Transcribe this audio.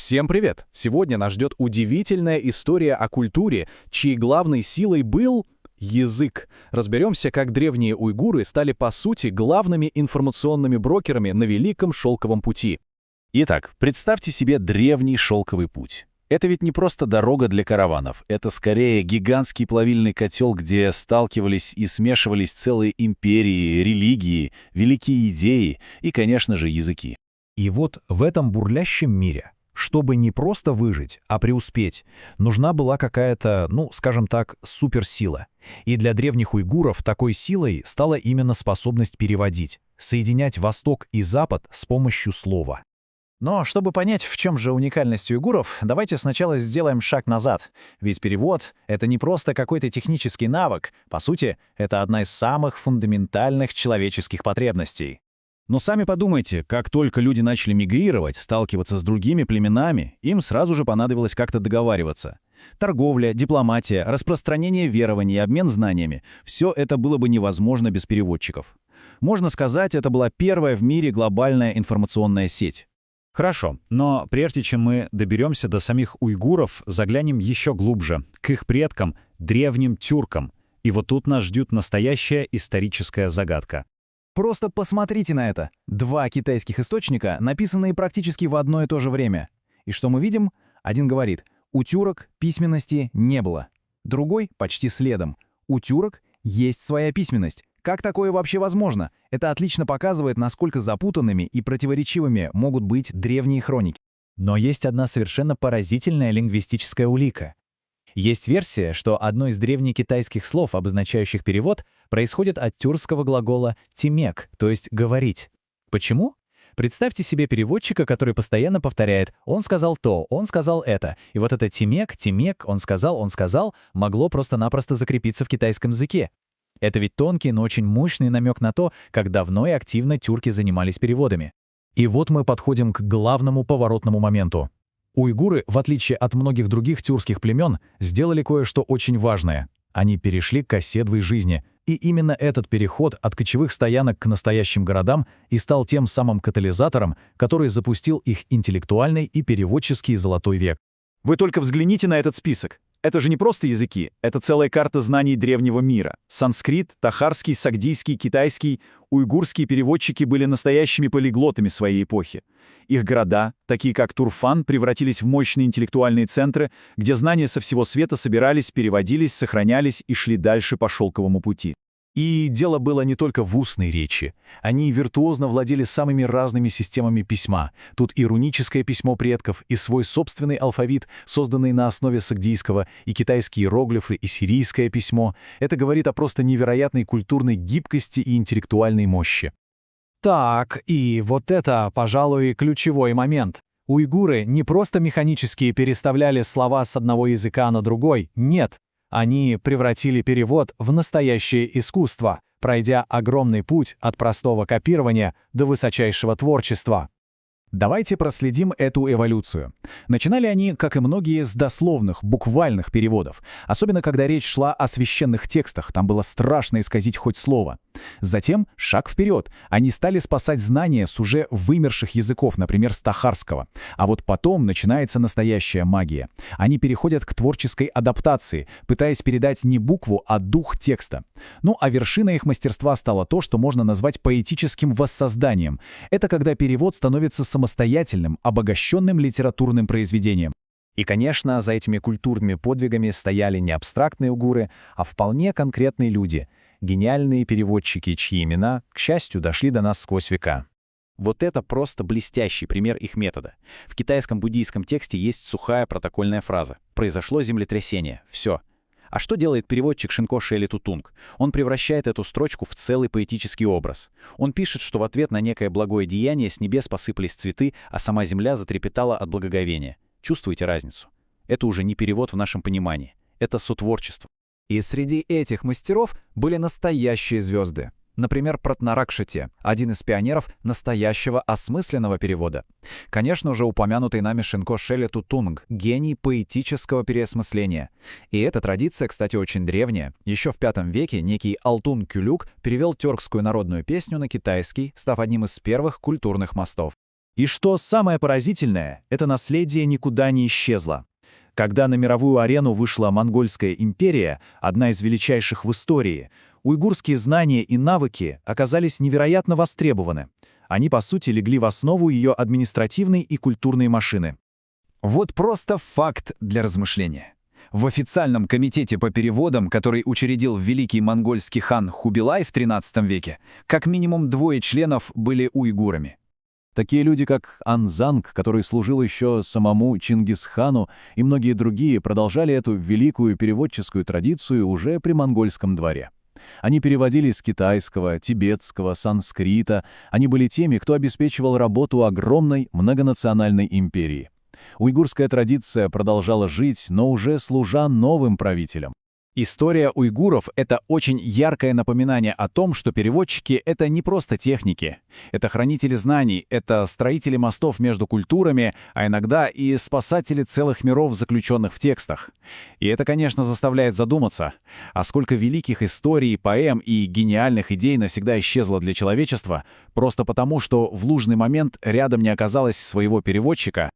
Всем привет! Сегодня нас ждет удивительная история о культуре, чьей главной силой был язык. Разберемся, как древние уйгуры стали, по сути, главными информационными брокерами на Великом Шелковом пути. Итак, представьте себе древний шелковый путь. Это ведь не просто дорога для караванов, это скорее гигантский плавильный котел, где сталкивались и смешивались целые империи, религии, великие идеи и, конечно же, языки. И вот в этом бурлящем мире, чтобы не просто выжить, а преуспеть, нужна была какая-то, скажем так, суперсила. И для древних уйгуров такой силой стала именно способность переводить, соединять Восток и Запад с помощью слова. Но чтобы понять, в чем же уникальность уйгуров, давайте сначала сделаем шаг назад. Ведь перевод — это не просто какой-то технический навык. По сути, это одна из самых фундаментальных человеческих потребностей. Но сами подумайте, как только люди начали мигрировать, сталкиваться с другими племенами, им сразу же понадобилось как-то договариваться. Торговля, дипломатия, распространение верований, обмен знаниями — все это было бы невозможно без переводчиков. Можно сказать, это была первая в мире глобальная информационная сеть. Хорошо, но прежде чем мы доберемся до самих уйгуров, заглянем еще глубже, к их предкам, древним тюркам. И вот тут нас ждет настоящая историческая загадка. Просто посмотрите на это. Два китайских источника, написанные практически в одно и то же время. И что мы видим? Один говорит, у тюрок письменности не было. Другой почти следом. У тюрок есть своя письменность. Как такое вообще возможно? Это отлично показывает, насколько запутанными и противоречивыми могут быть древние хроники. Но есть одна совершенно поразительная лингвистическая улика. Есть версия, что одно из древнекитайских слов, обозначающих перевод, происходит от тюркского глагола «тимек», то есть «говорить». Почему? Представьте себе переводчика, который постоянно повторяет «он сказал то», «он сказал это». И вот это «тимек», «тимек», «он сказал», могло просто-напросто закрепиться в китайском языке. Это ведь тонкий, но очень мощный намек на то, как давно и активно тюрки занимались переводами. И вот мы подходим к главному поворотному моменту. Уйгуры, в отличие от многих других тюркских племен, сделали кое-что очень важное. Они перешли к оседлой жизни. И именно этот переход от кочевых стоянок к настоящим городам и стал тем самым катализатором, который запустил их интеллектуальный и переводческий золотой век. Вы только взгляните на этот список. Это же не просто языки, это целая карта знаний древнего мира. Санскрит, тахарский, сагдийский, китайский, уйгурские переводчики были настоящими полиглотами своей эпохи. Их города, такие как Турфан, превратились в мощные интеллектуальные центры, где знания со всего света собирались, переводились, сохранялись и шли дальше по шелковому пути. И дело было не только в устной речи. Они виртуозно владели самыми разными системами письма. Тут и руническое письмо предков, и свой собственный алфавит, созданный на основе сагдийского, и китайские иероглифы, и сирийское письмо. Это говорит о просто невероятной культурной гибкости и интеллектуальной мощи. Так, и вот это, пожалуй, ключевой момент. Уйгуры не просто механически переставляли слова с одного языка на другой, нет. Они превратили перевод в настоящее искусство, пройдя огромный путь от простого копирования до высочайшего творчества. Давайте проследим эту эволюцию. Начинали они, как и многие, с дословных, буквальных переводов. Особенно, когда речь шла о священных текстах, там было страшно исказить хоть слово. Затем, шаг вперед, они стали спасать знания с уже вымерших языков, например, с тахарского. А вот потом начинается настоящая магия. Они переходят к творческой адаптации, пытаясь передать не букву, а дух текста. А вершиной их мастерства стало то, что можно назвать поэтическим воссозданием. Это когда перевод становится самостоятельным, обогащенным литературным произведением. И, конечно, за этими культурными подвигами стояли не абстрактные уйгуры, а вполне конкретные люди, гениальные переводчики, чьи имена, к счастью, дошли до нас сквозь века. Вот это просто блестящий пример их метода. В китайском буддийском тексте есть сухая протокольная фраза «Произошло землетрясение. Все». А что делает переводчик Шинко Шели Тутунг? Он превращает эту строчку в целый поэтический образ. Он пишет, что в ответ на некое благое деяние с небес посыпались цветы, а сама земля затрепетала от благоговения. Чувствуете разницу? Это уже не перевод в нашем понимании. Это сотворчество. И среди этих мастеров были настоящие звезды. Например, Пратнаракшити, один из пионеров настоящего осмысленного перевода. Конечно, уже упомянутый нами Шинко Шели Тутунг, гений поэтического переосмысления. И эта традиция, кстати, очень древняя. Еще в V веке некий Алтун Кюлюк перевел тюркскую народную песню на китайский, став одним из первых культурных мостов. И что самое поразительное, это наследие никуда не исчезло. Когда на мировую арену вышла Монгольская империя, одна из величайших в истории, уйгурские знания и навыки оказались невероятно востребованы. Они, по сути, легли в основу ее административной и культурной машины. Вот просто факт для размышления. В официальном комитете по переводам, который учредил великий монгольский хан Хубилай в XIII веке, как минимум 2 членов были уйгурами. Такие люди, как Анзанг, который служил еще самому Чингисхану, и многие другие продолжали эту великую переводческую традицию уже при монгольском дворе. Они переводили с китайского, тибетского, санскрита. Они были теми, кто обеспечивал работу огромной многонациональной империи. Уйгурская традиция продолжала жить, но уже служа новым правителям. История уйгуров — это очень яркое напоминание о том, что переводчики — это не просто техники. Это хранители знаний, это строители мостов между культурами, а иногда и спасатели целых миров, заключенных в текстах. И это, конечно, заставляет задуматься, а сколько великих историй, поэм и гениальных идей навсегда исчезло для человечества, просто потому, что в нужный момент рядом не оказалось своего переводчика,